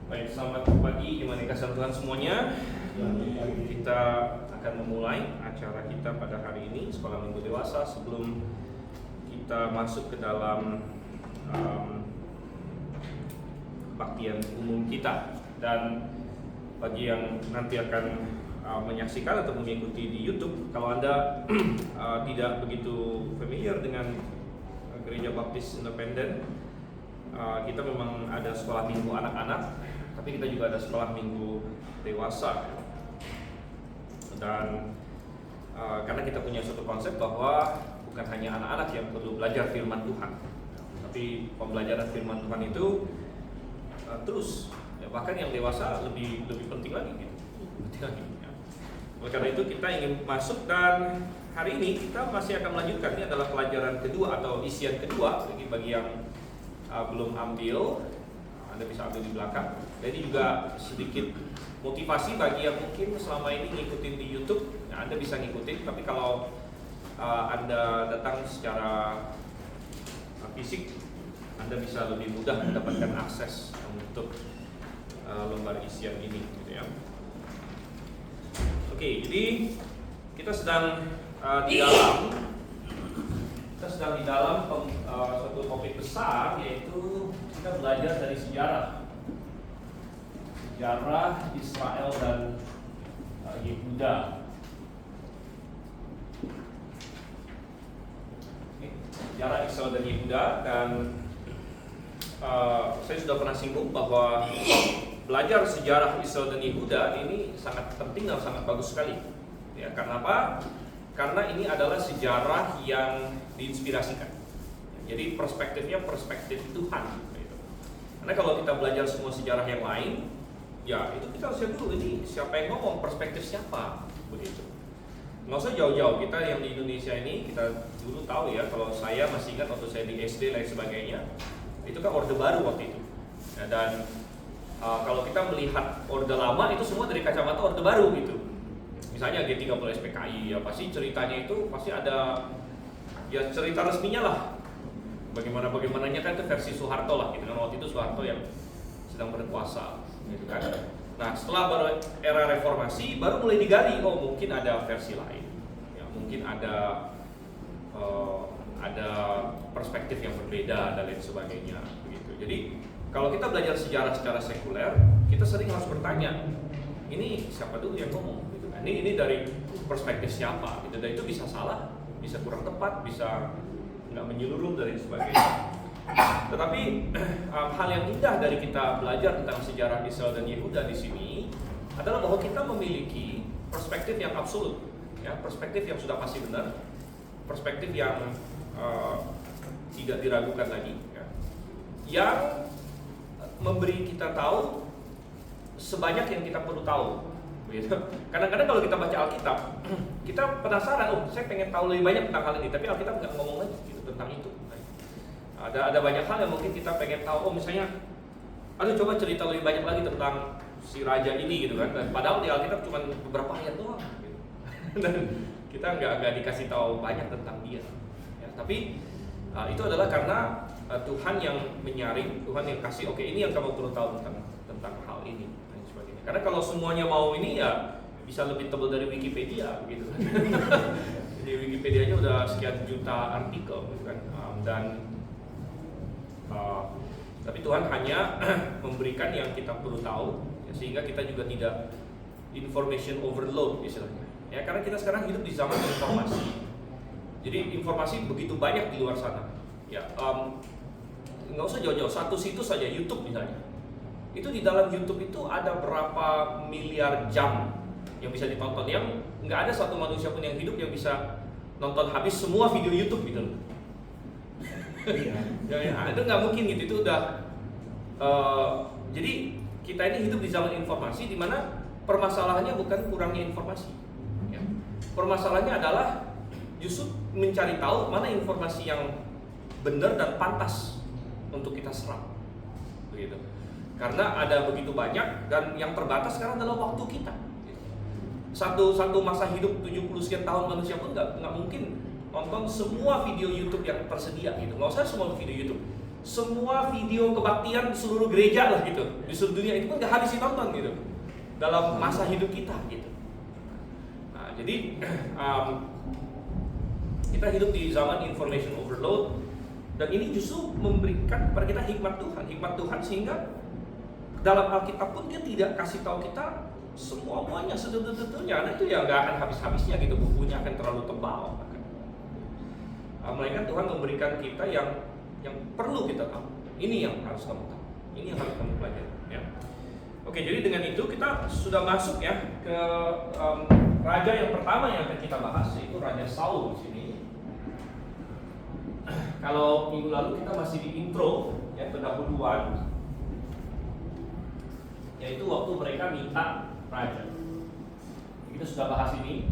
Baik, selamat pagi, gimana kasih Tuhan semuanya. Kita akan memulai acara kita pada hari ini, Sekolah Minggu Dewasa. Sebelum kita masuk ke dalam kebaktian umum kita, dan bagi yang nanti akan menyaksikan atau mengikuti di YouTube, kalau Anda tidak begitu familiar dengan Gereja Baptis Independen, kita memang ada sekolah minggu anak-anak, tapi kita juga ada sekolah minggu dewasa. Dan karena kita punya suatu konsep bahwa bukan hanya anak-anak yang perlu belajar firman Tuhan, tapi pembelajaran firman Tuhan itu terus, ya, bahkan yang dewasa lebih penting lagi gitu. Ya. Oleh karena itu kita ingin masuk, dan hari ini kita masih akan melanjutkan. Ini adalah pelajaran kedua atau isian kedua bagi yang belum ambil, Anda bisa ambil di belakang. Jadi juga sedikit motivasi bagi yang mungkin selama ini ngikutin di YouTube, nah Anda bisa ngikutin. Tapi kalau Anda datang secara fisik, Anda bisa lebih mudah mendapatkan akses untuk lembar isian ini, gitu ya. Oke, jadi kita sedang di dalam suatu topik besar, yaitu kita belajar dari sejarah Israel dan Yehuda. Sejarah Israel dan Yehuda, dan saya sudah pernah singgung bahwa belajar sejarah Israel dan Yehuda ini sangat penting dan sangat bagus sekali. Ya, karena apa? Karena ini adalah sejarah yang diinspirasikan. Jadi perspektifnya perspektif Tuhan. Karena kalau kita belajar semua sejarah yang lain, ya itu kita harus lihat dulu ini siapa yang ngomong, perspektif siapa, begitu. Nggak usah jauh-jauh, kita yang di Indonesia ini, kita dulu tahu ya, kalau saya masih ingat waktu saya di SD lain sebagainya, itu kan Orde Baru waktu itu. Ya, dan kalau kita melihat Orde Lama itu semua dari kacamata Orde Baru gitu. Misalnya G30 SPKI, ya pasti ceritanya itu pasti ada ya cerita resminya lah. Bagaimananya kan itu versi Soeharto lah, gitu kan, waktu itu Soeharto yang sedang berkuasa, gitu kan. Nah, setelah baru era reformasi baru mulai digali, oh mungkin ada versi lain, ya mungkin ada perspektif yang berbeda dan lain sebagainya, begitu. Jadi kalau kita belajar sejarah secara sekuler, kita sering harus bertanya, ini siapa dulu yang ngomong? Ini dari perspektif siapa gitu, dan itu bisa salah, bisa kurang tepat, bisa nggak menyeluruh dan sebagainya. Tetapi hal yang indah dari kita belajar tentang sejarah Israel dan Yehuda di sini adalah bahwa kita memiliki perspektif yang absolut, ya, perspektif yang sudah pasti benar, perspektif yang tidak diragukan lagi, ya, yang memberi kita tahu sebanyak yang kita perlu tahu. Kadang-kadang kalau kita baca Alkitab, kita penasaran, oh saya pengen tahu lebih banyak tentang hal ini, tapi Alkitab nggak ngomong lagi gitu tentang itu. Ada banyak hal yang mungkin kita pengen tahu, oh misalnya, aduh coba cerita lebih banyak lagi tentang si raja ini gitu kan, dan padahal di Alkitab cuma beberapa ayat doang gitu. Dan kita nggak dikasih tahu banyak tentang dia, ya, tapi itu adalah karena Tuhan yang menyaring, Tuhan yang kasih, oke ini yang kamu perlu tahu tentang hal ini. Karena kalau semuanya mau ini ya bisa lebih tebal dari Wikipedia gitu kan. Di Wikipedia aja udah sekian juta artikel gitu kan. Tapi Tuhan hanya memberikan yang kita perlu tahu, ya, sehingga kita juga tidak information overload istilahnya. Ya, karena kita sekarang hidup di zaman informasi. Jadi informasi begitu banyak di luar sana. Ya, nggak usah jauh-jauh, satu situs saja, YouTube misalnya. Itu di dalam YouTube itu ada berapa miliar jam yang bisa ditonton, yang nggak ada satu manusia pun yang hidup yang bisa nonton habis semua video YouTube gitu loh. Ya, itu nggak mungkin gitu, itu udah jadi kita ini hidup di zaman informasi, di mana permasalahannya bukan kurangnya informasi, ya. Permasalahannya adalah justru mencari tahu mana informasi yang benar dan pantas untuk kita serap, begitu. Karena ada begitu banyak, dan yang terbatas sekarang adalah waktu kita. Satu masa hidup 70 sekian tahun manusia pun nggak mungkin nonton semua video YouTube yang tersedia gitu. Nggak usah semua video YouTube, semua video kebaktian di seluruh gereja lah gitu, di seluruh dunia itu pun gak habis ditonton gitu dalam masa hidup kita gitu. Nah, jadi kita hidup di zaman information overload, dan ini justru memberikan kepada kita hikmat Tuhan sehingga dalam Alkitab pun dia tidak kasih tahu kita semuanya sedetil-detilnya. Nah itu ya nggak akan habis-habisnya gitu, bukunya akan terlalu tebal. Melainkan Tuhan memberikan kita yang perlu kita tahu. Ini yang harus kamu tahu. Ini yang harus kamu pelajari. Ya. Oke, jadi dengan itu kita sudah masuk ya ke raja yang pertama yang akan kita bahas, yaitu Raja Saul di sini. Kalau minggu lalu kita masih di intro ya, pendahuluan, yaitu waktu mereka minta raja. Kita sudah bahas ini,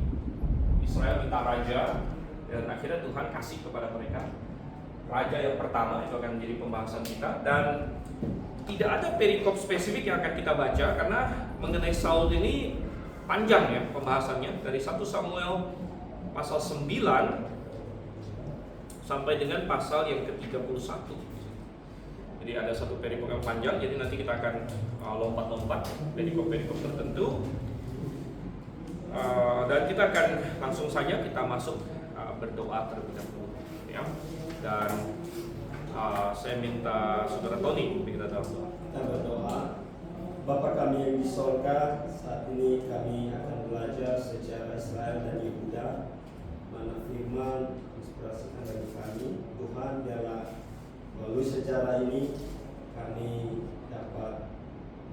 Israel minta raja, dan akhirnya Tuhan kasih kepada mereka raja yang pertama. Itu akan menjadi pembahasan kita, dan tidak ada perikop spesifik yang akan kita baca karena mengenai Saul ini panjang ya pembahasannya, dari 1 Samuel pasal 9 sampai dengan pasal yang ke-31. Jadi ada satu perikop yang panjang, jadi nanti kita akan lompat-lompat perikop-perikop tertentu, dan kita akan langsung saja kita masuk berdoa terlebih dahulu ya. Dan saya minta saudara Tony untuk kita dalam doa. Kita berdoa. Bapa kami yang di sorga, saat ini kami akan belajar sejarah Israel dan Yehuda, mana firman inspirasikan bagi kami. Tuhan, biarlah melalui sejarah ini kami dapat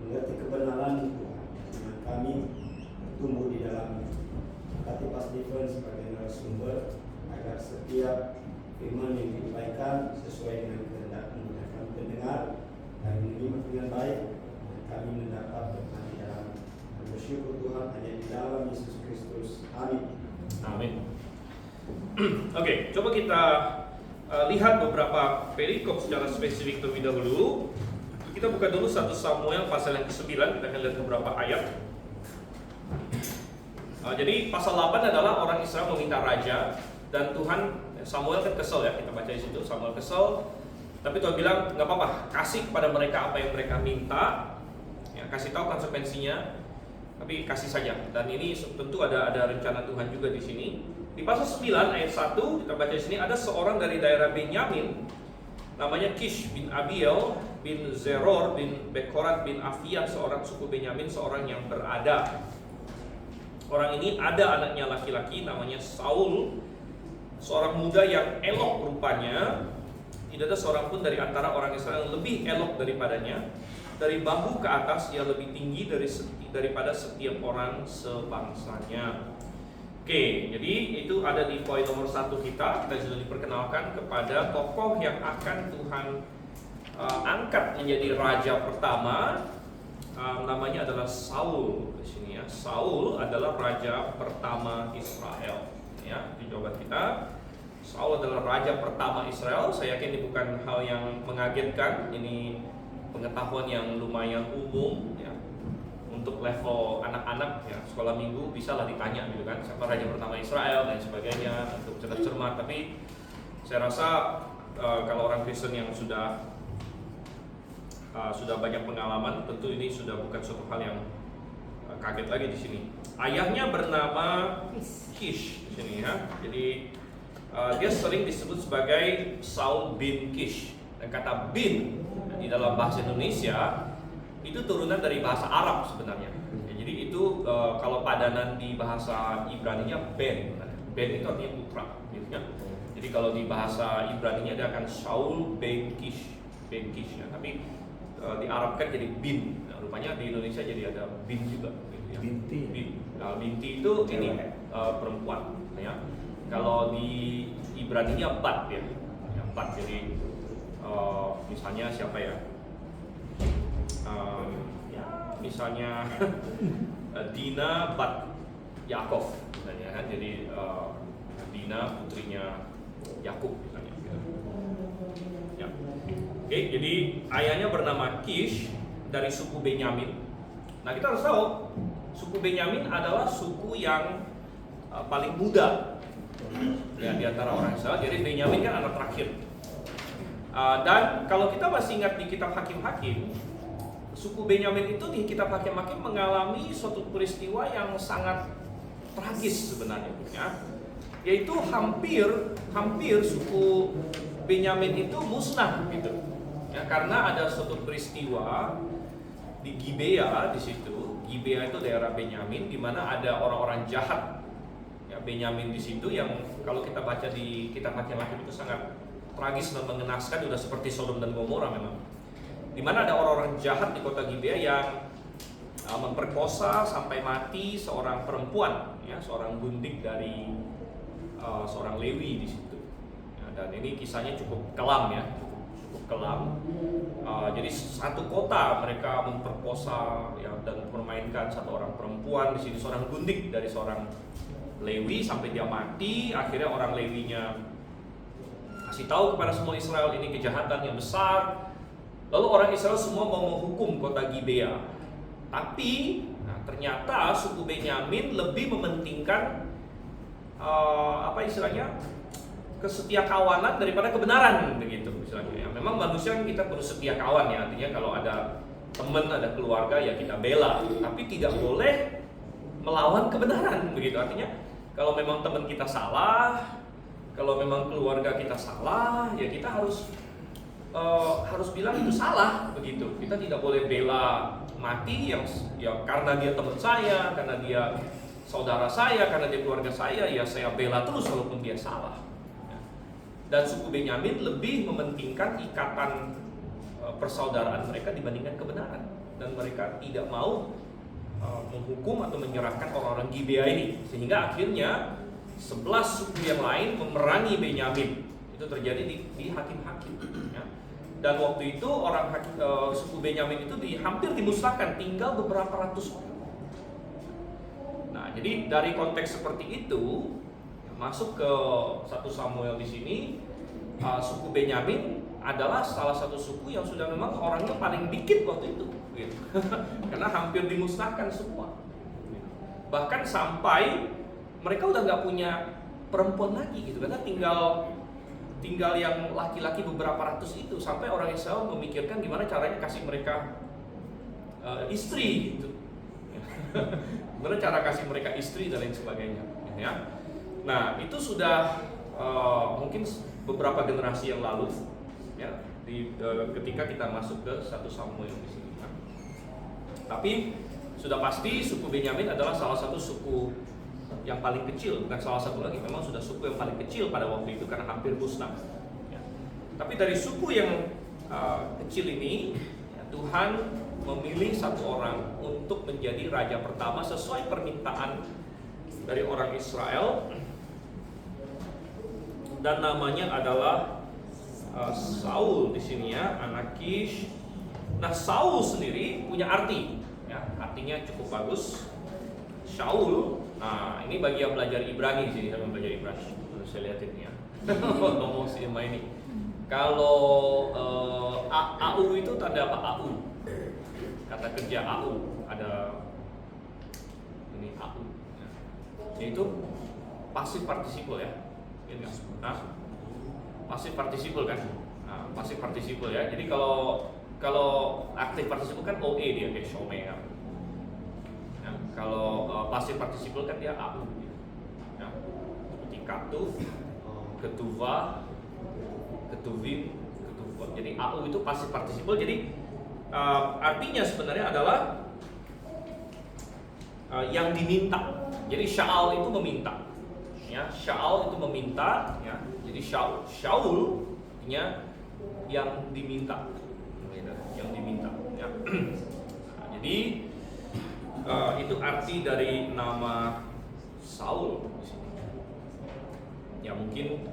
mengerti kebenaran Tuhan, dengan kami bertumbuh di dalamnya. Berkati Pak Stephen sebagai narasumber, agar setiap firman yang disampaikan sesuai dengan kehendak-Mu, dan kami mendengar dan menyimak dengan baik, dan kami mendapat berkat di dalam. Dan bersyukur Tuhan hanya di dalam Yesus Kristus. Amin. Amin. Oke, coba kita lihat beberapa perikop secara spesifik terlebih dahulu. Kita buka dulu 1 Samuel pasal yang ke-9, kita akan lihat beberapa ayat. Jadi pasal 8 adalah orang Israel meminta raja, dan Samuel kan kesel ya, kita baca di situ. Samuel kesel, tapi Tuhan bilang nggak apa-apa, kasih kepada mereka apa yang mereka minta, ya, kasih tahu konsekuensinya, tapi kasih saja. Dan ini tentu ada rencana Tuhan juga di sini. Di pasal 9 ayat 1 kita baca di sini, ada seorang dari daerah Benyamin namanya Kish bin Abiel bin Zeror bin Bekorat bin Afia, seorang suku Benyamin, seorang yang berada. Orang ini ada anaknya laki-laki namanya Saul, seorang muda yang elok rupanya. Tidak ada seorang pun dari antara orang Israel yang lebih elok daripadanya. Dari bahu ke atas ia lebih tinggi daripada setiap orang sebangsanya. Oke, jadi itu ada di poin nomor 1 kita. Kita sudah diperkenalkan kepada tokoh yang akan Tuhan angkat menjadi raja pertama. Namanya adalah Saul di sini ya. Saul adalah raja pertama Israel. Ya, di jawaban kita, Saul adalah raja pertama Israel. Saya yakin ini bukan hal yang mengagetkan. Ini pengetahuan yang lumayan umum ya. Untuk level anak-anak ya, sekolah minggu bisalah ditanya gitu kan, siapa raja pertama Israel dan sebagainya, untuk cerdas-cermat. Tapi saya rasa kalau orang Kristen yang sudah banyak pengalaman, tentu ini sudah bukan suatu hal yang kaget lagi di sini. Ayahnya bernama Kish di sini ya. Jadi dia sering disebut sebagai Saul bin Kish. Dan kata bin di dalam bahasa Indonesia itu turunan dari bahasa Arab sebenarnya. Ya, jadi itu kalau padanan di bahasa Ibraninya Ben. Ben itu artinya putra, gitu ya. Jadi kalau di bahasa Ibraninya dia akan Saul bin Kish, ya. Tapi diarabkan jadi bin. Nah, rupanya di Indonesia jadi ada bin juga. Gitu ya. Binti. Bin. Nah, binti itu ini perempuan. Ya. Kalau di Ibraninya bat ya, bat. Jadi misalnya siapa ya? Misalnya Dina bat Yakov misalnya kan, jadi Dina putrinya Yakub misalnya ya. Oke, jadi ayahnya bernama Kish dari suku Benyamin. Nah, kita harus tahu suku Benyamin adalah suku yang paling muda ya di antara orang Israel. Jadi Benyamin kan anak terakhir. Dan kalau kita masih ingat di kitab Hakim-Hakim, suku Benyamin itu di kitab Hakim-Hakim mengalami suatu peristiwa yang sangat tragis sebenarnya, ya. Yaitu hampir suku Benyamin itu musnah gitu. Ya, karena ada suatu peristiwa di Gibea di situ. Gibea itu daerah Benyamin di mana ada orang-orang jahat. Ya, Benyamin di situ yang kalau kita baca di kitab Hakim-Hakim itu sangat tragis dan mengenaskan, sudah seperti Sodom dan Gomora memang. Di mana ada orang-orang jahat di kota Gibea yang memperkosa sampai mati seorang perempuan, ya, seorang gundik dari seorang Lewi di situ. Ya, dan ini kisahnya cukup kelam, ya, cukup kelam. Jadi satu kota mereka memperkosa, ya, dan mempermainkan satu orang perempuan di sini, seorang gundik dari seorang Lewi sampai dia mati. Akhirnya orang Lewinya kasih tahu kepada semua Israel ini kejahatan yang besar. Lalu orang Israel semua mau menghukum kota Gibea. Tapi ternyata suku Benyamin lebih mementingkan kesetiakawanan daripada kebenaran, begitu istilahnya. Ya, memang manusia kita perlu setia kawan, ya. Artinya kalau ada teman, ada keluarga, ya kita bela. Tapi tidak boleh melawan kebenaran, begitu. Artinya kalau memang teman kita salah, kalau memang keluarga kita salah, ya kita harus bilang itu salah, begitu. Kita tidak boleh bela mati yang ya karena dia teman saya, karena dia saudara saya, karena dia keluarga saya, ya saya bela terus walaupun dia salah. Dan suku Benyamin lebih mementingkan ikatan persaudaraan mereka dibandingkan kebenaran, dan mereka tidak mau menghukum atau menyerahkan orang-orang Gibea ini, sehingga akhirnya 11 suku yang lain memerangi Benyamin. Itu terjadi di Hakim-Hakim, ya. Dan waktu itu suku Benyamin itu hampir dimusnahkan, tinggal beberapa ratus orang. Nah, jadi dari konteks seperti itu masuk ke 1 Samuel di sini, suku Benyamin adalah salah satu suku yang sudah memang orangnya paling dikit waktu itu, gitu. Karena hampir dimusnahkan semua. Bahkan sampai mereka udah nggak punya perempuan lagi, gitu, karena tinggal yang laki-laki beberapa ratus itu, sampai orang Israel memikirkan gimana caranya kasih mereka istri, gitu. Gimana cara kasih mereka istri dan lain sebagainya, ya. Nah, itu sudah mungkin beberapa generasi yang lalu, ya, ketika kita masuk ke 1 Samuel di sini. Ya. Tapi sudah pasti suku Benyamin adalah salah satu suku yang paling kecil, bukan salah satu lagi, memang sudah suku yang paling kecil pada waktu itu karena hampir musnah. Ya. Tapi dari suku yang kecil ini, ya, Tuhan memilih satu orang untuk menjadi raja pertama sesuai permintaan dari orang Israel, dan namanya adalah Saul di sini, ya, anak Kish. Nah, Saul sendiri punya arti, ya, artinya cukup bagus. Shaul. Nah, ini bagi yang belajar Ibrani di sini, saya belajar Ibrani. Saya lihatin, ya. Ngomong sih sama ini. Kalau AU itu tanda apa? AU. Kata kerja AU, ada ini AU. Ya. Itu pasif partisipal, ya. Nah, pasif partisipal kan? Nah, pasif partisipal, ya. Jadi kalau aktif partisipal kan OE dia, kayak shome, ya. Nah, kalau pasif partisipal kan dia AU. Ya. Seperti katuf, ketuva, ketuvim, ketuva. Jadi AU itu pasif partisipal. Jadi artinya sebenarnya adalah yang diminta. Jadi Shaul itu meminta, ya. Shaul itu meminta, ya. Jadi Shaul artinya yang diminta, yang diminta, ya. Nah, jadi itu arti dari nama Saul di sini. Ya, mungkin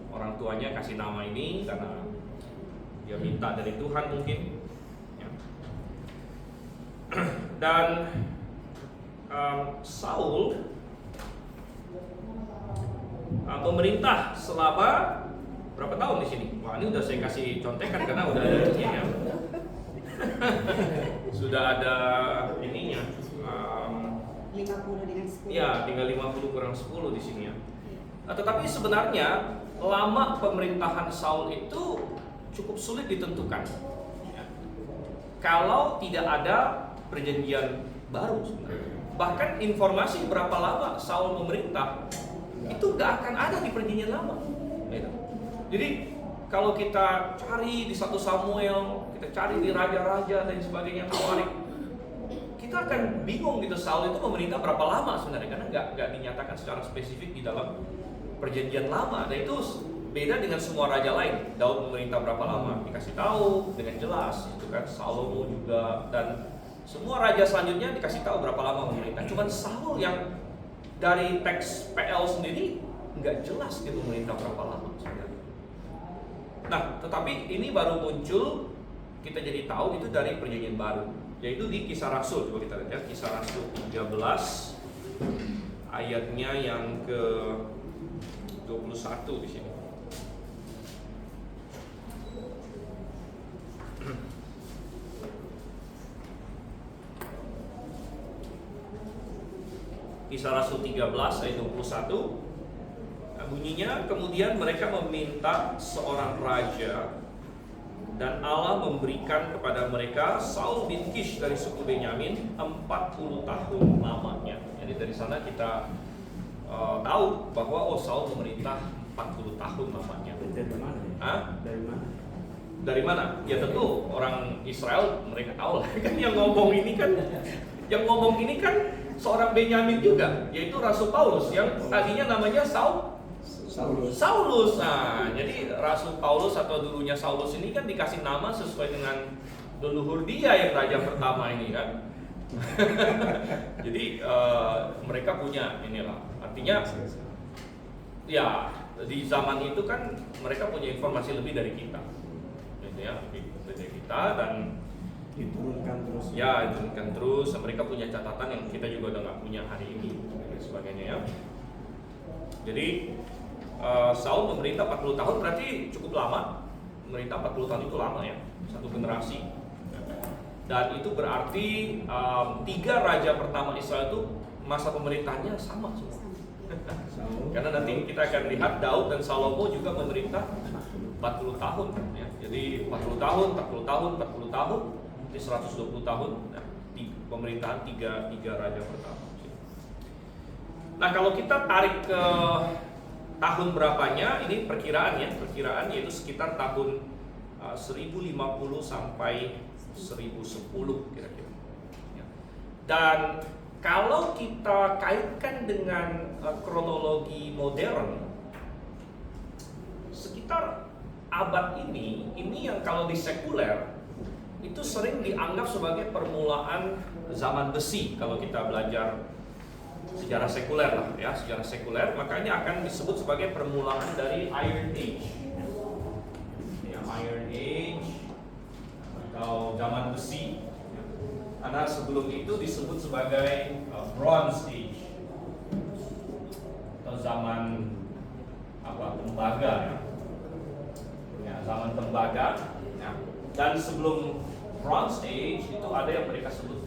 orang tuanya kasih nama ini karena dia minta dari Tuhan mungkin. Dan Saul memerintah selama berapa tahun di sini? Wah, ini udah saya kasih contekan karena udah ada ininya, ya. Sudah ada ininya. 50 dengan 10. Ya, tinggal 50 kurang 10 di sini, ya. Tetapi sebenarnya lama pemerintahan Saul itu cukup sulit ditentukan. Ya. Kalau tidak ada perjanjian baru sebenarnya. Bahkan informasi berapa lama Saul memerintah itu nggak akan ada di perjanjian lama. Gitu. Jadi kalau kita cari di 1 Samuel, kita cari di raja-raja dan sebagainya, kita akan bingung gitu Saul itu memerintah berapa lama sebenarnya, karena nggak dinyatakan secara spesifik di dalam perjanjian lama. Dan itu beda dengan semua raja lain. Daud memerintah berapa lama dikasih tahu dengan jelas, itu kan. Salomo juga, dan semua raja selanjutnya dikasih tahu berapa lama memerintah. Cuman Saul yang dari teks PL sendiri nggak jelas dia memerintah berapa lama sebenarnya. Nah, tetapi ini baru muncul, kita jadi tahu itu dari perjanjian baru, yaitu di Kisah Rasul. Coba kita lihat ya, Kisah Rasul 13 ayatnya yang ke 21 di sini. Kisah Rasul 13 ayat 21. Bunyinya, kemudian mereka meminta seorang raja, dan Allah memberikan kepada mereka Saul bin Kish dari suku Benyamin 40 tahun lamanya. Jadi dari sana kita tahu bahwa Saul memerintah 40 tahun lamanya. Dari mana? Hah? Dari mana? Dari mana? Ya tentu orang Israel, mereka tahu lah. Kan yang ngomong ini kan seorang Benyamin juga, yaitu Rasul Paulus yang tadinya namanya Saulus. Nah, jadi Rasul Paulus atau dulunya Saulus ini kan dikasih nama sesuai dengan leluhur dia yang raja pertama ini kan. Jadi mereka punya inilah, artinya ya di zaman itu kan mereka punya informasi lebih dari kita, gitu ya, lebih dari kita, dan diturunkan terus. Mereka punya catatan yang kita juga udah nggak punya hari ini dan sebagainya ya. Jadi Saul memerintah 40 tahun, berarti cukup lama. Memerintah 40 tahun itu lama ya, satu generasi. Dan itu berarti 3 raja pertama Israel itu masa pemerintahnya sama semua. Karena nanti kita akan lihat Daud dan Salomo juga memerintah 40 tahun ya. Jadi 40 tahun, 40 tahun, jadi 120 tahun ya, pemerintahan 3 raja pertama. Nah, kalau kita tarik ke tahun berapanya, ini perkiraan yaitu sekitar tahun 1050 sampai 1010 kira-kira. Ya. Dan kalau kita kaitkan dengan kronologi modern, sekitar abad ini yang kalau di sekuler itu sering dianggap sebagai permulaan zaman besi. Kalau kita belajar sejarah sekuler lah ya, sejarah sekuler, makanya akan disebut sebagai permulaan dari Iron Age ya, Iron Age atau zaman besi ya. Karena sebelum itu disebut sebagai Bronze Age atau zaman tembaga ya, zaman tembaga ya. Dan sebelum Bronze Age itu ada yang mereka sebut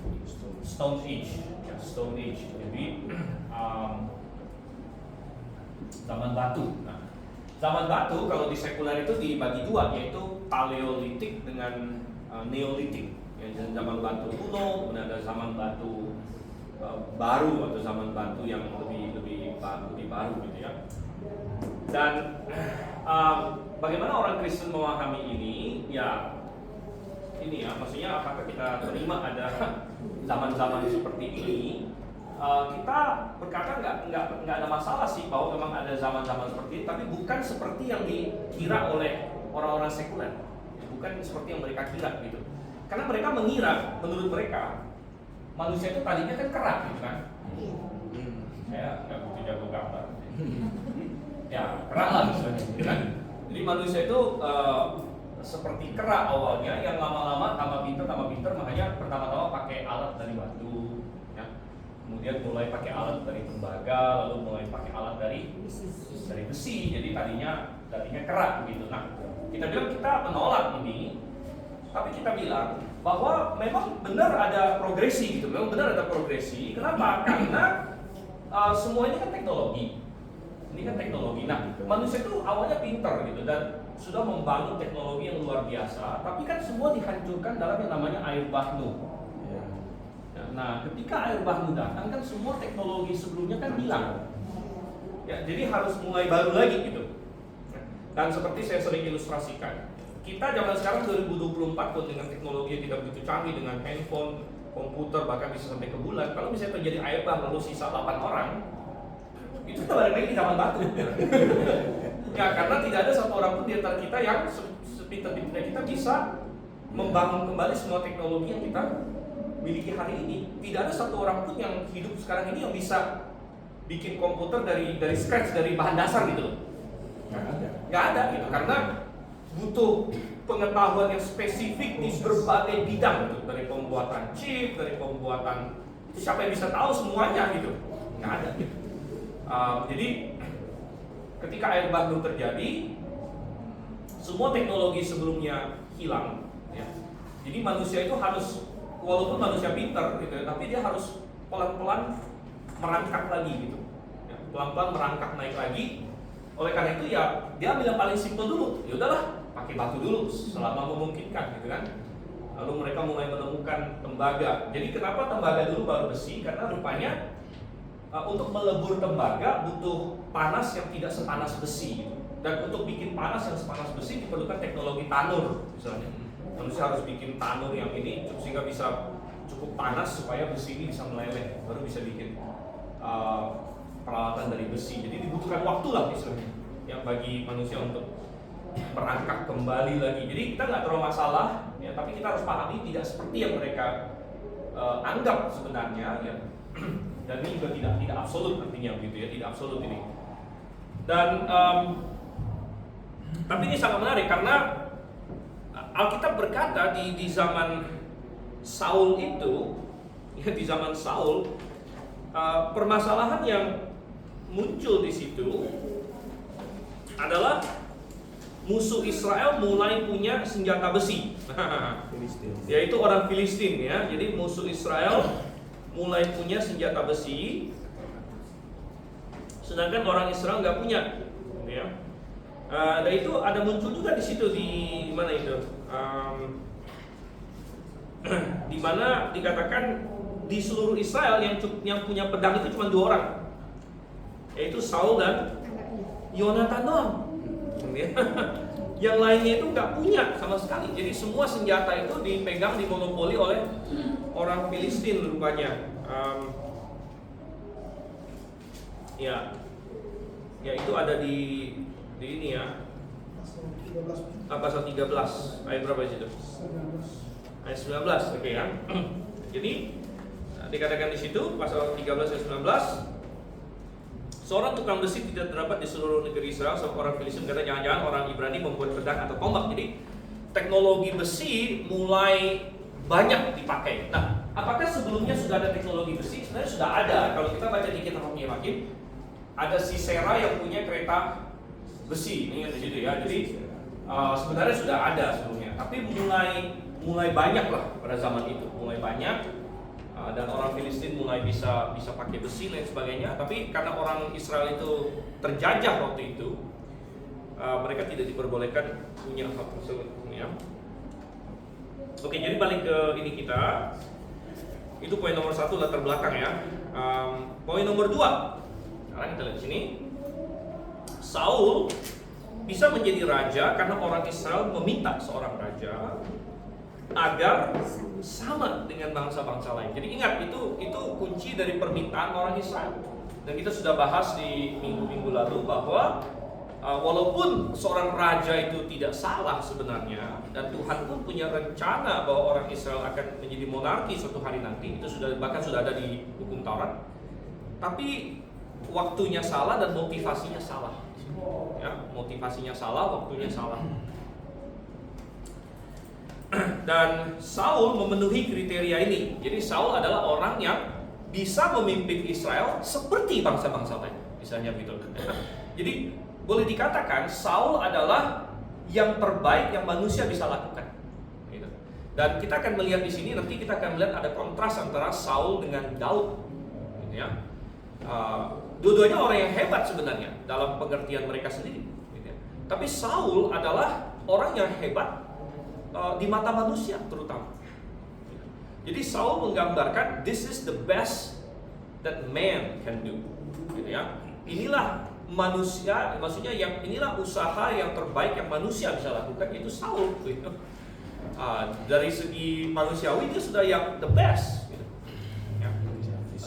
Stone Age ya, Stone Age. Jadi zaman batu. Nah, zaman batu kalau di sekuler itu dibagi 2, yaitu Paleolitik dengan Neolitik. Ya, zaman batu kuno, kemudian ada zaman batu baru atau zaman batu yang lebih baru gitu ya. Dan bagaimana orang Kristen memahami ini? Ya, ini ya, maksudnya apakah kita terima ada zaman-zaman seperti ini? Kita berkata nggak ada masalah sih bahwa memang ada zaman-zaman seperti ini, tapi bukan seperti yang dikira oleh orang-orang sekuler, bukan seperti yang mereka kira gitu. Karena mereka mengira, menurut mereka manusia itu tadinya kan kerak gitu kan. Saya nggak begitu jago gambar. Ya kerak lah misalnya, gitu kan. Jadi manusia itu seperti kerak awalnya, yang lama-lama tambah pinter, makanya pertama-tama pakai alat dari batu. Kemudian mulai pakai alat dari tembaga, lalu mulai pakai alat dari besi. Jadi tadinya kerak gitu. Nah, kita bilang kita menolak ini, tapi kita bilang bahwa memang benar ada progresi gitu. Memang benar ada progresi. Kenapa? Karena semua ini kan teknologi. Ini kan teknologi. Nah, manusia itu awalnya pintar gitu, dan sudah membangun teknologi yang luar biasa, tapi kan semua dihancurkan dalam yang namanya air bah Nuh. Nah, ketika air bah Nuh datang kan semua teknologi sebelumnya kan hilang. Ya, jadi harus mulai baru lagi gitu. Dan seperti saya sering ilustrasikan, kita zaman sekarang 2024 pun dengan teknologi yang tidak begitu canggih, dengan handphone, komputer, bahkan bisa sampai ke bulan. Kalau misalnya terjadi air bah lalu sisa 8 orang, itu kita balik lagi di zaman batu. Ya, karena tidak ada satu orang pun di antara kita yang sepintar-pintar kita bisa membangun kembali semua teknologi yang kita miliki hari ini. Tidak ada satu orang pun yang hidup sekarang ini yang bisa bikin komputer dari scratch, dari bahan dasar gitu loh. Nggak ada gitu, karena butuh pengetahuan yang spesifik di berbagai bidang gitu. Dari pembuatan chip, dari pembuatan, itu siapa yang bisa tahu semuanya gitu? Nggak ada gitu. Jadi ketika air bah Nuh terjadi, semua teknologi sebelumnya hilang ya. Jadi manusia itu harus, walaupun manusia pintar gitu ya, tapi dia harus pelan-pelan merangkak lagi gitu ya, pelan-pelan merangkak naik lagi. Oleh karena itu ya dia ambil yang paling simpel dulu, ya udahlah pakai batu dulu selama memungkinkan gitu kan. Lalu mereka mulai menemukan tembaga. Jadi kenapa tembaga dulu baru besi? Karena rupanya untuk melebur tembaga butuh panas yang tidak sepanas besi gitu. Dan untuk bikin panas yang sepanas besi diperlukan teknologi tanur misalnya. Manusia harus bikin tanur yang ini sehingga bisa cukup panas supaya besi ini bisa meleleh, baru bisa bikin peralatan dari besi. Jadi dibutuhkan waktu lah istilahnya yang bagi manusia untuk merangkak kembali lagi. Jadi kita nggak terlalu masalah ya, tapi kita harus pahami tidak seperti yang mereka anggap sebenarnya ya. Dan ini juga tidak absolut artinya begitu ya, tidak absolut ini. Dan tapi ini sangat menarik karena Alkitab berkata di zaman Saul itu ya, di zaman Saul permasalahan yang muncul di situ adalah musuh Israel mulai punya senjata besi. Yaitu orang Filistin ya. Jadi musuh Israel mulai punya senjata besi, sedangkan orang Israel nggak punya, ya. Dan itu ada muncul juga di situ di mana itu, di mana dikatakan di seluruh Israel yang punya pedang itu cuma 2 orang, yaitu Saul dan Yonatan doang. Yang lainnya itu nggak punya sama sekali. Jadi semua senjata itu dipegang, dimonopoli oleh orang Filistin rupanya. Ya itu ada di ini ya. Pasal 13 ayat berapa di situ? Ayat 19, oke ya. Jadi dikatakan di situ pasal 13 ayat 19, seorang tukang besi tidak terdapat di seluruh negeri Israel. Seorang Filistin kata jangan-jangan orang Ibrani membuat pedang atau tombak. Jadi teknologi besi mulai banyak dipakai. Nah, apakah sebelumnya sudah ada teknologi besi? Sebenarnya sudah ada. Kalau kita baca di kitab Hakim, ada Sisera yang punya kereta besi, ingat di situ ya. Jadi sebenarnya sudah ada sebelumnya, tapi mulai banyak lah pada zaman itu, mulai banyak. Dan orang Filistin mulai bisa pakai besi dan sebagainya. Tapi karena orang Israel itu terjajah waktu itu, mereka tidak diperbolehkan punya hal tersebut. Ya. Oke, jadi balik ke ini kita. Itu poin nomor 1, latar belakang ya. Poin nomor 2, sekarang kita lihat sini. Saul bisa menjadi raja karena orang Israel meminta seorang raja agar sama dengan bangsa-bangsa lain. Jadi ingat, itu kunci dari permintaan orang Israel. Dan kita sudah bahas di minggu-minggu lalu bahwa walaupun seorang raja itu tidak salah sebenarnya, dan Tuhan pun punya rencana bahwa orang Israel akan menjadi monarki suatu hari nanti, itu bahkan sudah ada di hukum Taurat. Tapi waktunya salah dan motivasinya salah. Ya, motivasinya salah, waktunya salah. Dan Saul memenuhi kriteria ini. Jadi Saul adalah orang yang bisa memimpin Israel seperti bangsa-bangsa lain, misalnya gitu. Jadi boleh dikatakan Saul adalah yang terbaik yang manusia bisa lakukan. Gitu. Dan kita akan melihat di sini, nanti kita akan melihat ada kontras antara Saul dengan Daud. Gitu ya. Dua-duanya orang yang hebat sebenarnya dalam pengertian mereka sendiri. Gitu ya. Tapi Saul adalah orang yang hebat di mata manusia terutama. Jadi Saul menggambarkan this is the best that man can do, gitu ya. Inilah manusia, maksudnya yang inilah usaha yang terbaik yang manusia bisa lakukan, itu Saul, gitu. Dari segi manusiawi dia sudah yang the best, gitu. Ya.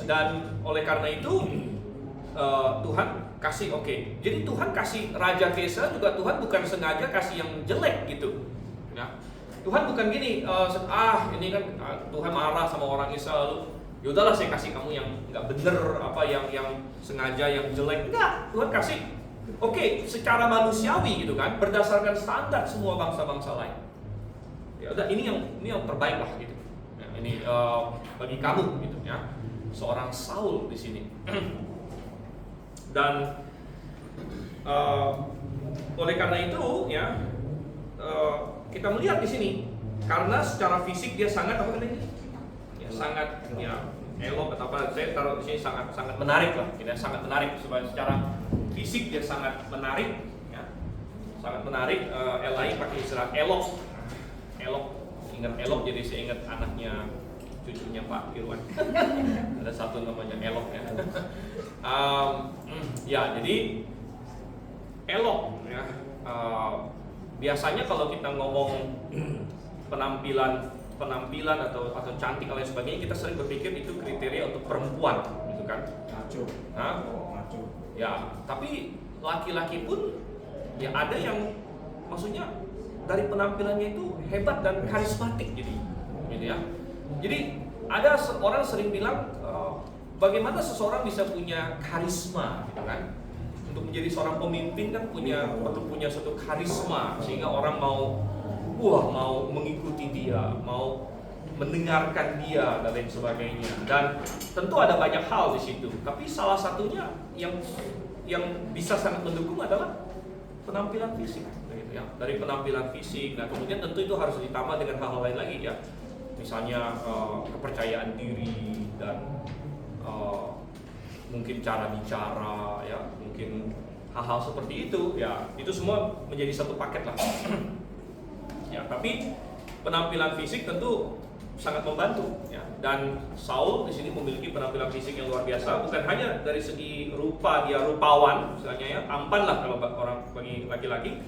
Dan oleh karena itu Tuhan kasih oke. Jadi Tuhan kasih Raja Kesa juga Tuhan bukan sengaja kasih yang jelek gitu. Ya. Tuhan bukan gini, ini kan Tuhan marah sama orang Israel, yaudahlah saya kasih kamu yang nggak bener, yang sengaja yang jelek. Enggak, Tuhan kasih oke, secara manusiawi gitu kan, berdasarkan standar semua bangsa-bangsa lain. Ya udah, ini yang terbaik lah gitu. Ya, ini bagi kamu gitu ya, seorang Saul di sini. Dan oleh karena itu ya, kita melihat di sini karena secara fisik dia sangat apa namanya? Ya, sangat ya elok atau apa, saya taruh di sini sangat menarik lah, ya, sangat menarik secara fisik dia sangat menarik, ya, sangat menarik. Elai pakai istilah elok, ingat elok, jadi saya ingat anaknya cucunya Pak Irwan, ada satu namanya elok ya. Ya jadi elok ya. Biasanya kalau kita ngomong penampilan atau cantik atau lain sebagainya, kita sering berpikir itu kriteria untuk perempuan, gitu kan? Maco. Ya, tapi laki-laki pun ya ada yang maksudnya dari penampilannya itu hebat dan karismatik, gitu ya. Jadi ada orang sering bilang bagaimana seseorang bisa punya karisma, gitu kan? Untuk menjadi seorang pemimpin kan perlu punya suatu karisma sehingga orang mau mengikuti dia, mau mendengarkan dia dan lain sebagainya. Dan tentu ada banyak hal di situ. Tapi salah satunya yang bisa sangat mendukung adalah penampilan fisik, gitu ya. Dari penampilan fisik, nah kemudian tentu itu harus ditambah dengan hal-hal lain lagi ya. Misalnya kepercayaan diri dan mungkin cara bicara ya, mungkin hal-hal seperti itu ya, itu semua menjadi satu paket lah. Ya, tapi penampilan fisik tentu sangat membantu ya. Dan Saul di sini memiliki penampilan fisik yang luar biasa, bukan hanya dari segi rupa, dia rupawan misalnya ya, tampan lah kalau orang bagi laki-laki.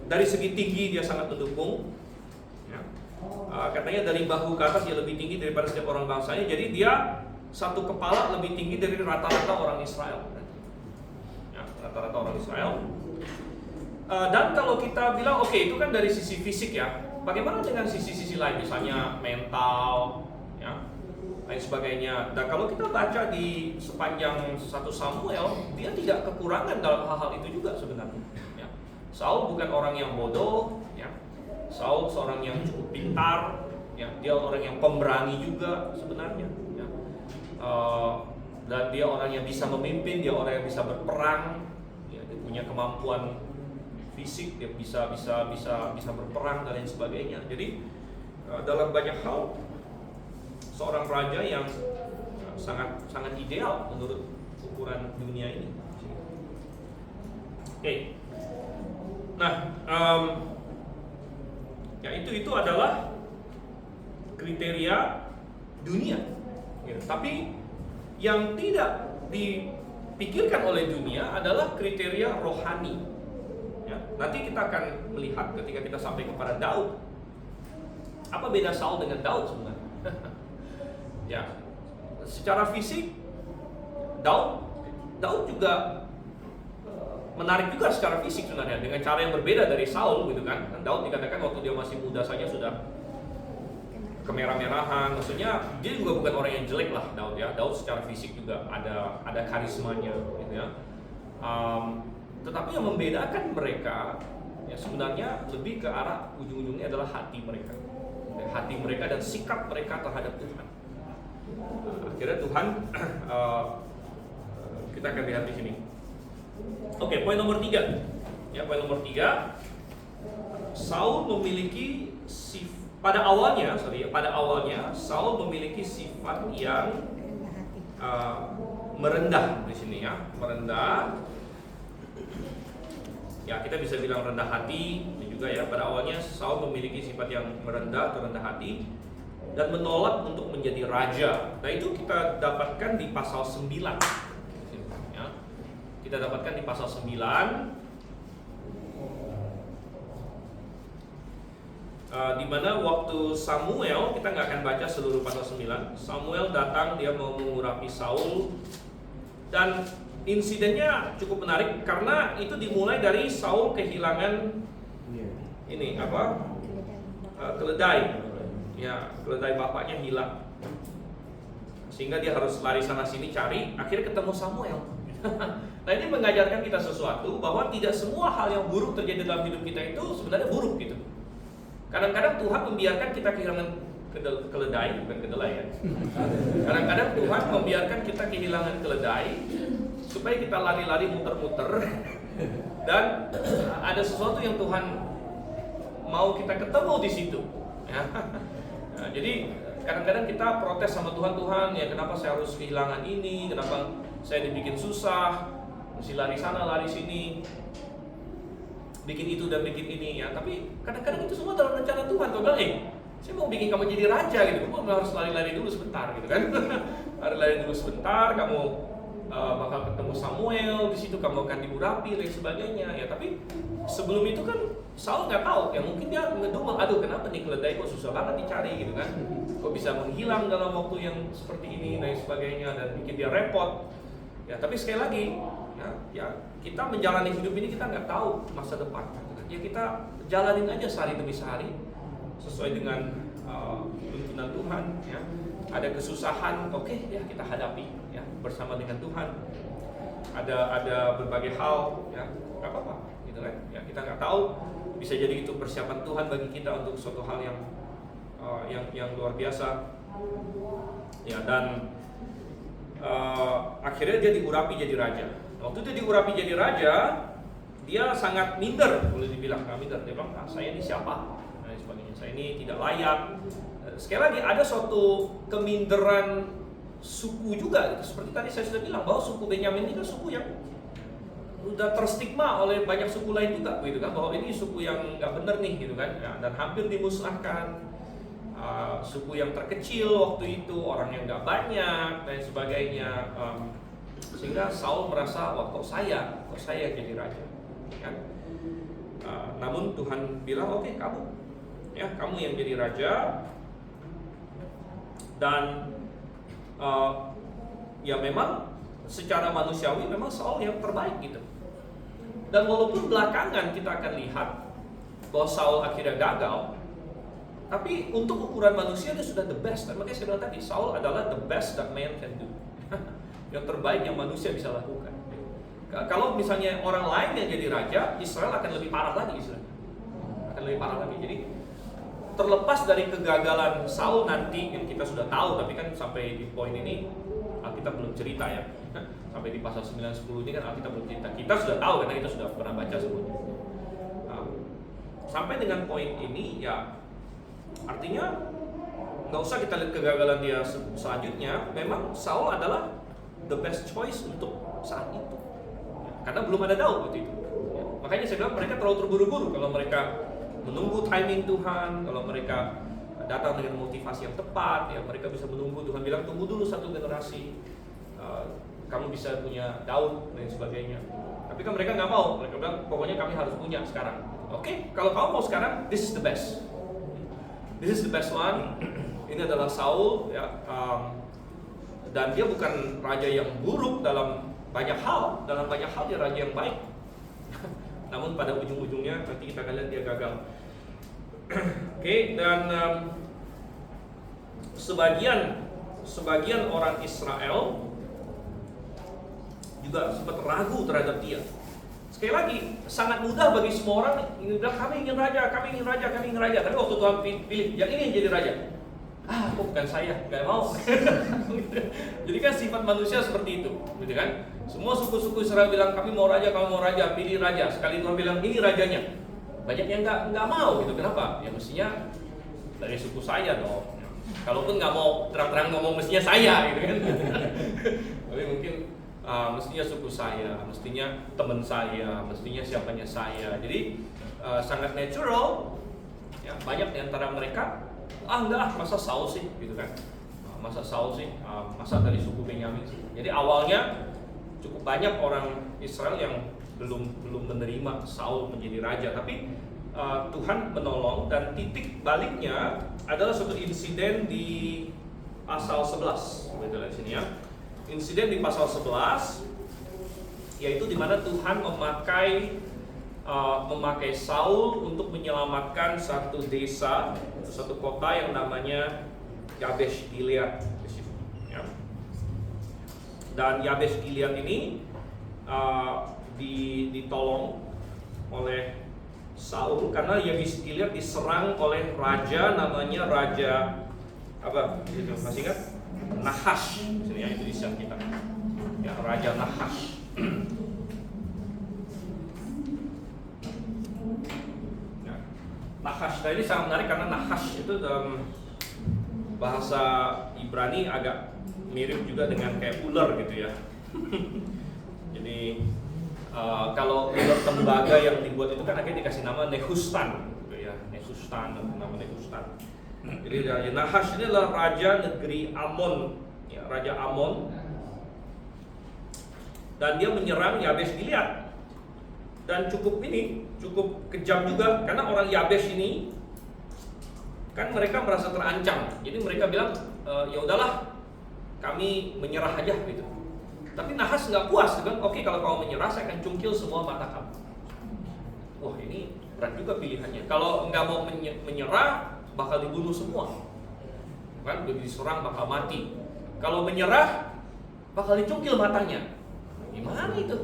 Dari segi tinggi dia sangat mendukung ya. Katanya dari bahu ke atas dia lebih tinggi daripada setiap orang bangsanya, jadi dia satu kepala lebih tinggi dari rata-rata orang Israel. Ya, rata-rata orang Israel. Dan kalau kita bilang oke, itu kan dari sisi fisik ya. Bagaimana dengan sisi-sisi lain, misalnya mental, ya, lain sebagainya. Dan kalau kita baca di sepanjang 1 Samuel, dia tidak kekurangan dalam hal-hal itu juga sebenarnya. Ya. Saul bukan orang yang bodoh, ya. Saul seorang yang cukup pintar, ya. Dia orang yang pemberani juga sebenarnya. Ya. Dan dia orang yang bisa memimpin, dia orang yang bisa berperang, ya, dia punya kemampuan fisik, dia bisa berperang dan lain sebagainya. Jadi dalam banyak hal seorang raja yang sangat ideal menurut ukuran dunia ini. Oke. Nah, ya itu adalah kriteria dunia. Ya, tapi yang tidak dipikirkan oleh dunia adalah kriteria rohani. Ya, nanti kita akan melihat ketika kita sampai kepada Daud. Apa beda Saul dengan Daud sebenarnya? Ya, secara fisik Daud juga menarik juga secara fisik sebenarnya, dengan cara yang berbeda dari Saul gitu kan. Daud dikatakan waktu dia masih muda saja sudah kemerah-merahan, maksudnya dia juga bukan orang yang jelek lah Daud ya. Daud secara fisik juga ada karismanya gitu ya. Tetapi yang membedakan mereka ya sebenarnya lebih ke arah ujung-ujungnya adalah hati mereka dan sikap mereka terhadap Tuhan. Akhirnya Tuhan kita akan lihat di sini. Oke, poin nomor 3. Ya, poin nomor 3. Saul memiliki pada awalnya Saul memiliki sifat yang merendah di sini ya, merendah. ya kita bisa bilang rendah hati juga ya. Pada awalnya Saul memiliki sifat yang merendah atau rendah hati dan menolak untuk menjadi raja. Nah itu kita dapatkan di pasal 9 ya. Kita dapatkan di pasal 9 di mana waktu Samuel, kita nggak akan baca seluruh pasal 9. Samuel datang, dia mau mengurapi Saul, dan insidennya cukup menarik karena itu dimulai dari Saul kehilangan ini apa? Keledai. Ya, keledai bapaknya hilang. Sehingga dia harus lari sana sini cari, akhirnya ketemu Samuel. Nah, ini mengajarkan kita sesuatu bahwa tidak semua hal yang buruk terjadi dalam hidup kita itu sebenarnya buruk gitu. Kadang-kadang Tuhan membiarkan kita kehilangan keledai, bukan kedelai ya. Kadang-kadang Tuhan membiarkan kita kehilangan keledai supaya kita lari-lari muter-muter, dan ada sesuatu yang Tuhan mau kita ketemu di situ. Ya. Nah, jadi kadang-kadang kita protes sama Tuhan, Tuhan ya kenapa saya harus kehilangan ini, kenapa saya dibikin susah, mesti lari sana lari sini, bikin itu dan bikin ini ya. Tapi kadang-kadang itu semua dalam rencana Tuhan. Tuhan bilang, saya mau bikin kamu jadi raja gitu, kamu harus lari-lari dulu sebentar gitu kan. Lari-lari dulu sebentar, kamu bakal ketemu Samuel, di situ kamu akan diurapi dan sebagainya ya. Tapi sebelum itu kan Saul nggak tahu ya, mungkin dia ngedumel, aduh kenapa nih keledai kok susah banget dicari gitu kan, kok bisa menghilang dalam waktu yang seperti ini dan sebagainya, dan bikin dia repot ya. Tapi sekali lagi ya kita menjalani hidup ini kita nggak tahu masa depan ya, kita jalanin aja sehari demi sehari sesuai dengan tuntunan Tuhan ya. Ada kesusahan, oke ya kita hadapi ya bersama dengan Tuhan. Ada berbagai hal ya, nggak apa-apa gitu kan ya. Kita nggak tahu, bisa jadi itu persiapan Tuhan bagi kita untuk suatu hal yang luar biasa ya. Dan akhirnya dia diurapi jadi raja. Waktu dia diurapi jadi raja, dia sangat minder, boleh dibilang minder. Dia bilang, saya ini siapa? Nah, sebagainya, saya ini tidak layak. Sekali lagi ada suatu keminderan suku juga, gitu. Seperti tadi saya sudah bilang bahwa suku Benyamin ini kan suku yang udah terstigma oleh banyak suku lain juga, gitu kan, bahwa ini suku yang nggak bener nih, gitu kan, ya, dan hampir dimusnahkan. Suku yang terkecil waktu itu, orang yang nggak banyak dan sebagainya. Sehingga Saul merasa, wah kok saya jadi raja, kan? Namun Tuhan bilang, oke, kamu yang jadi raja, dan ya memang secara manusiawi memang Saul yang terbaik gitu. Dan walaupun belakangan kita akan lihat bahwa Saul akhirnya gagal, tapi untuk ukuran manusia dia sudah the best. Dan makanya saya bilang tadi, Saul adalah the best that man can do. Yang terbaik yang manusia bisa lakukan. Kalau misalnya orang lain yang jadi raja, Israel akan lebih parah lagi istilahnya. Akan lebih parah lagi. Jadi terlepas dari kegagalan Saul nanti yang kita sudah tahu, tapi kan sampai di poin ini Alkitab belum cerita ya. Sampai di pasal 9-10 ini kan Alkitab belum cerita. Kita sudah tahu karena kita sudah pernah baca sebelumnya. Sampai dengan poin ini ya, artinya nggak usah kita lihat kegagalan dia selanjutnya. Memang Saul adalah the best choice untuk saat itu, karena belum ada Daud waktu itu. Makanya saya bilang mereka terlalu terburu-buru. Kalau mereka menunggu timing Tuhan, kalau mereka datang dengan motivasi yang tepat, ya mereka bisa menunggu. Tuhan bilang tunggu dulu satu generasi, kamu bisa punya Daud dan sebagainya. Tapi kan mereka nggak mau. Mereka bilang pokoknya kami harus punya sekarang. Oke, kalau kamu mau sekarang, this is the best. This is the best one. Ini adalah Saul ya. Dan dia bukan raja yang buruk dalam banyak hal. Dalam banyak hal dia raja yang baik. Namun pada ujung-ujungnya nanti kita akan lihat dia gagal. Oke, dan sebagian orang Israel juga sempat ragu terhadap dia. Sekali lagi, sangat mudah bagi semua orang bilang kami ingin raja. Tapi waktu Tuhan pilih, yang ini yang jadi raja. Kok bukan saya, nggak mau. Jadi kan sifat manusia seperti itu, gitu kan? Semua suku-suku Israel bilang kami mau raja, pilih raja. Sekali Tuhan bilang ini rajanya, banyak yang nggak mau, gitu. Kenapa? Ya mestinya dari suku saya dong. Kalaupun nggak mau terang-terang ngomong mestinya saya, gitu kan? Tapi mungkin mestinya suku saya, mestinya teman saya, mestinya siapanya saya. Jadi sangat natural. Ya, banyak di antara mereka, enggak, masa Saul sih, gitu kan? Masa Saul sih, masa dari suku Benyamin sih. Jadi awalnya cukup banyak orang Israel yang belum menerima Saul menjadi raja, tapi Tuhan menolong, dan titik baliknya adalah suatu insiden di pasal 11. Betul di sini ya. Insiden di pasal 11 yaitu di mana Tuhan memakai Saul untuk menyelamatkan satu desa, satu kota yang namanya Yabesh Gilead di situ, ya. Dan Yabesh Gilead ini ditolong oleh Saul karena Yabesh Gilead diserang oleh raja namanya Raja apa? Masih ingat? Nahash. Sini ya, itu di situ kita. Ya, Raja Nahash. Ya. Nahash. Nah, ini sangat menarik karena Nahash itu dalam bahasa Ibrani agak mirip juga dengan kayak ular gitu ya. Jadi kalau ular tembaga yang dibuat itu kan akhirnya dikasih nama Nehustan, gitu ya, Nehustan, nama Nehustan. Jadi Raja Nahash ini adalah raja negeri Amon, ya, Raja Amon, dan dia menyerang Yabesh Gilead, dan cukup kejam juga karena orang Yabesh ini kan mereka merasa terancam, jadi mereka bilang ya udahlah, kami menyerah aja gitu. Tapi Nahash nggak puas, kan? Oke, kalau kamu menyerah, saya akan cungkil semua mata kamu. Wah, ini berat juga pilihannya. Kalau nggak mau menyerah, bakal dibunuh semua, kan? Udah diserang bakal mati. Kalau menyerah, bakal dicungkil matanya. Gimana itu?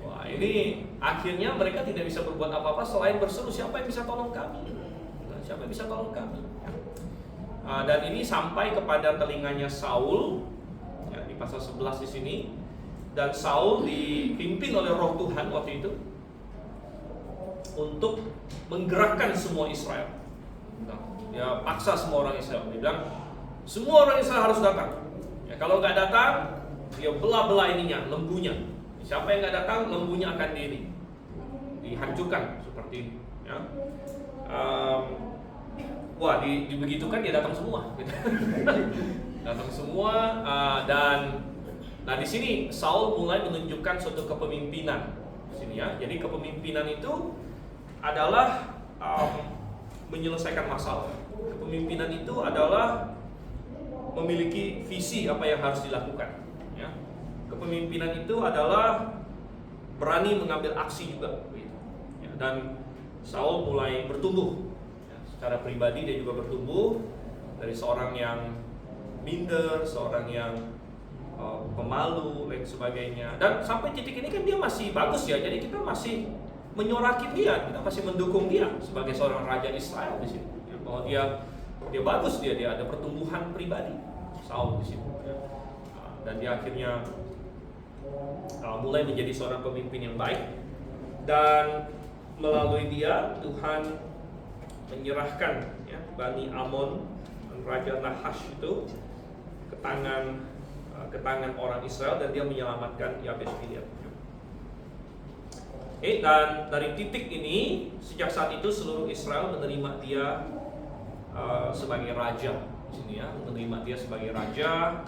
Wah, ini akhirnya mereka tidak bisa berbuat apa-apa selain berseru, siapa yang bisa tolong kami? Siapa yang bisa tolong kami? Dan ini sampai kepada telinganya Saul. Ya, di pasal 11 di sini, dan Saul dipimpin oleh Roh Tuhan waktu itu untuk menggerakkan semua Israel. Nah, dia paksa semua orang Israel. Dia bilang semua orang Israel harus datang. Ya, kalau nggak datang, dia belah-belah ininya, lembunya. Siapa yang nggak datang, lembunya akan dihancurkan seperti ini. Ya. Wah, dibegitukan dia datang semua. Datang semua, dan nah di sini Saul mulai menunjukkan suatu kepemimpinan di sini ya. Jadi kepemimpinan itu adalah menyelesaikan masalah. Kepemimpinan itu adalah memiliki visi apa yang harus dilakukan. Ya. Kepemimpinan itu adalah berani mengambil aksi juga. Ya, dan Saul mulai bertumbuh. Ya, secara pribadi dia juga bertumbuh dari seorang yang minder, seorang yang pemalu, dan sebagainya. Dan sampai titik ini kan dia masih bagus ya. Jadi kita masih menyorakin dia, kita masih mendukung dia sebagai seorang raja Israel di sini. Ya, bahwa dia bagus, dia ada pertumbuhan pribadi, Saul di sini. Ya. Dan dia akhirnya mulai menjadi seorang pemimpin yang baik. Dan melalui dia Tuhan menyerahkan ya, Bani Amon, Raja Nahash itu ke tangan orang Israel, dan dia menyelamatkan Yabesh Gilead. Dan dari titik ini, sejak saat itu seluruh Israel menerima dia sebagai raja di sini ya, menerima dia sebagai raja.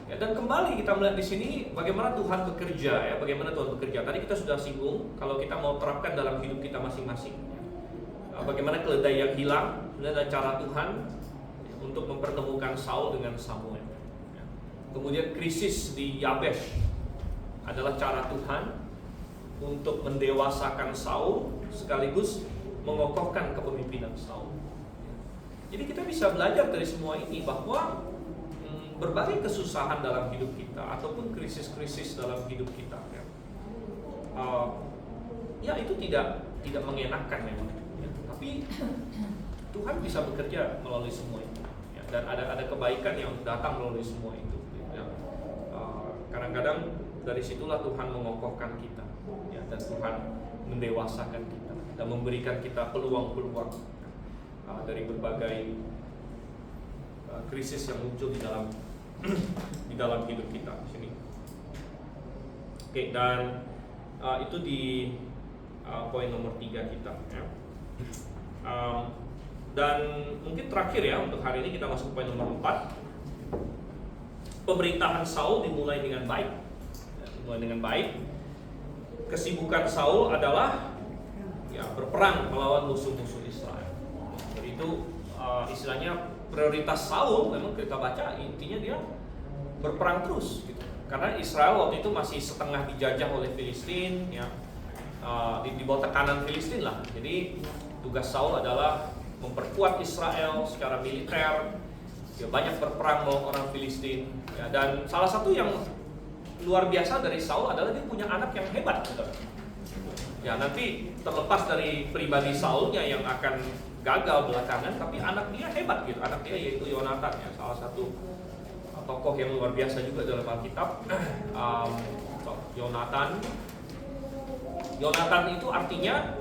Ya, dan kembali kita melihat di sini bagaimana Tuhan bekerja ya, bagaimana Tuhan bekerja. Tadi kita sudah singgung kalau kita mau terapkan dalam hidup kita masing-masing. Bagaimana keledai yang hilang, sebenarnya cara Tuhan untuk mempertemukan Saul dengan Samuel. Kemudian krisis di Yabesh adalah cara Tuhan untuk mendewasakan Saul sekaligus mengokohkan kepemimpinan Saul. Jadi kita bisa belajar dari semua ini bahwa berbagai kesusahan dalam hidup kita ataupun krisis-krisis dalam hidup kita ya itu tidak mengenakan memang ya. Tapi Tuhan bisa bekerja melalui semua itu ya. Dan ada kebaikan yang datang melalui semua itu ya. Kadang-kadang dari situlah Tuhan mengokohkan kita ya, dan Tuhan mendewasakan kita dan memberikan kita peluang-peluang dari berbagai krisis yang muncul di dalam hidup kita di sini. Oke, dan itu di poin nomor 3 kita ya. Dan mungkin terakhir ya untuk hari ini kita masuk poin nomor 4. Pemerintahan Saul dimulai dengan baik. Dimulai dengan baik. Kesibukan Saul adalah ya berperang melawan musuh-musuh Israel. Jadi itu istilahnya prioritas Saul memang kita baca intinya dia berperang terus gitu. Karena Israel waktu itu masih setengah dijajah oleh Filistin ya. Di bawah tekanan Filistin lah. Jadi tugas Saul adalah memperkuat Israel secara militer. Dia banyak berperang melawan orang Filistin ya, dan salah satu yang luar biasa dari Saul adalah dia punya anak yang hebat gitu. Ya nanti terlepas dari pribadi Saulnya yang akan gagal belakangan, tapi anak dia hebat gitu. Anak dia yaitu Yonatan ya, salah satu tokoh yang luar biasa juga dalam Alkitab. Yonatan itu artinya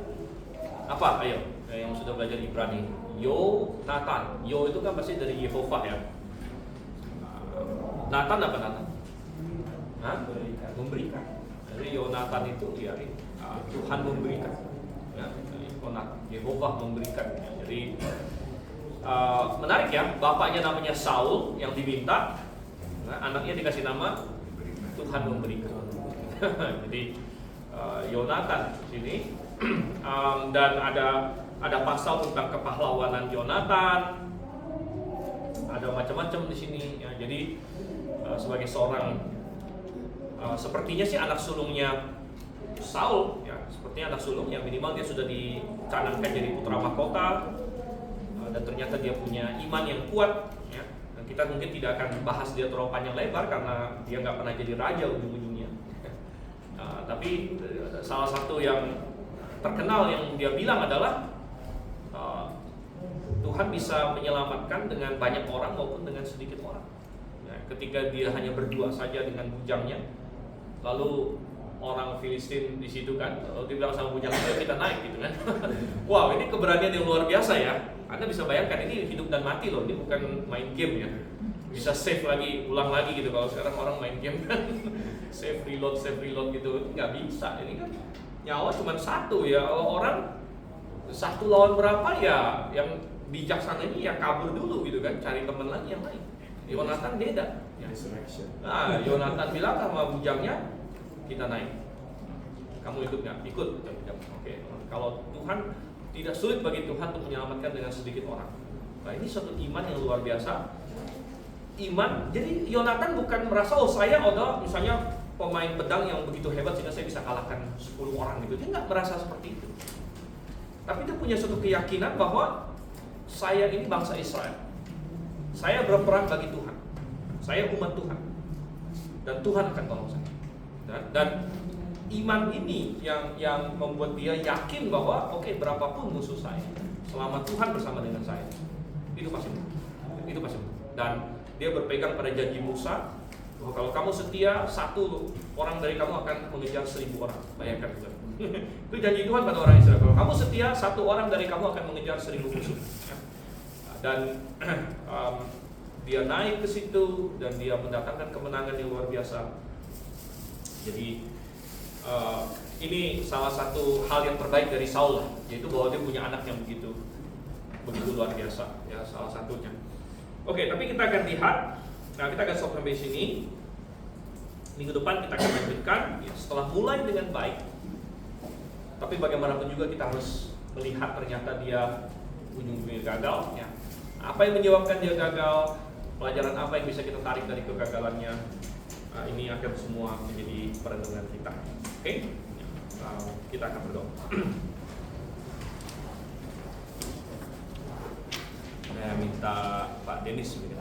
apa? Ayo, yang sudah belajar Ibrani. Yonatan. Yo itu kan pasti dari Yehova ya. Natan apa Natan? Memberikan. Jadi Yonatan itu ya Tuhan memberikan. Ya, Yehova memberikan. Ya. Jadi menarik ya, bapaknya namanya Saul yang diminta, anaknya dikasih nama Tuhan memberikan. Jadi Yonatan di sini dan ada pasal tentang kepahlawanan Yonatan, ada macam-macam di sini. Ya, jadi sebagai seorang sepertinya sih anak sulungnya Saul, ya sepertinya anak sulungnya minimal dia sudah dicanangkan jadi putra mahkota dan ternyata dia punya iman yang kuat. Ya. Dan kita mungkin tidak akan bahas dia terlalu panjang lebar karena dia nggak pernah jadi raja ujung-ujungnya. Tapi salah satu yang terkenal yang dia bilang adalah Tuhan bisa menyelamatkan dengan banyak orang maupun dengan sedikit orang. Nah, ketika dia hanya berdua saja dengan bujangnya, lalu orang Filistin di situ kan, lalu dia bilang sama bujangnya, kita naik gitu kan. Wow, ini keberanian yang luar biasa ya. Anda bisa bayangkan ini hidup dan mati loh, ini bukan main game ya. Bisa save lagi, ulang lagi gitu. Kalau sekarang orang main game kan, save reload gitu, nggak bisa. Ini kan nyawa cuma satu ya. Kalau orang satu lawan berapa ya, yang bijaksana ini ya kabur dulu gitu kan, cari teman lagi yang lain. Yonatan beda. Nah, Yonatan bilang sama bujangnya, kita naik. Kamu ikut nggak? Ikut. Oke. Kalau Tuhan tidak sulit bagi Tuhan untuk menyelamatkan dengan sedikit orang. Nah, ini suatu iman yang luar biasa. Iman. Jadi Yonatan bukan merasa saya adalah misalnya pemain pedang yang begitu hebat sehingga saya bisa kalahkan 10 orang gitu. Dia nggak merasa seperti itu. Tapi dia punya suatu keyakinan bahwa saya ini bangsa Israel. Saya berperang bagi Tuhan. Saya umat Tuhan. Dan Tuhan akan tolong saya. Dan iman ini yang membuat dia yakin bahwa oke, berapapun musuh saya, selama Tuhan bersama dengan saya, itu pasti menang. Dan dia berpegang pada janji Musa bahwa kalau kamu setia, satu orang dari kamu akan mengejar 1000 orang. Bayangkan juga. Itu janji Tuhan pada orang Israel. Kalau kamu setia, satu orang dari kamu akan mengejar 1000 musuh. Dan dia naik ke situ dan dia mendatangkan kemenangan yang luar biasa. Jadi ini salah satu hal yang terbaik dari Saul lah, yaitu bahwa dia punya anak yang begitu luar biasa. Ya, salah satunya. Oke, tapi kita akan lihat. Nah, kita akan stop sampai sini. Minggu depan kita akan lanjutkan ya, setelah mulai dengan baik. Tapi bagaimanapun juga kita harus melihat ternyata dia ujung-ujungnya gagal. Ya. Apa yang menyebabkan dia gagal? Pelajaran apa yang bisa kita tarik dari kegagalannya? Ini akan semua menjadi perenungan kita. Oke? Kita akan berdoa. Saya minta Pak Denis begitu.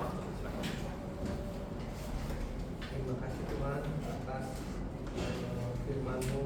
Terima kasih Tuhan atas firman-Mu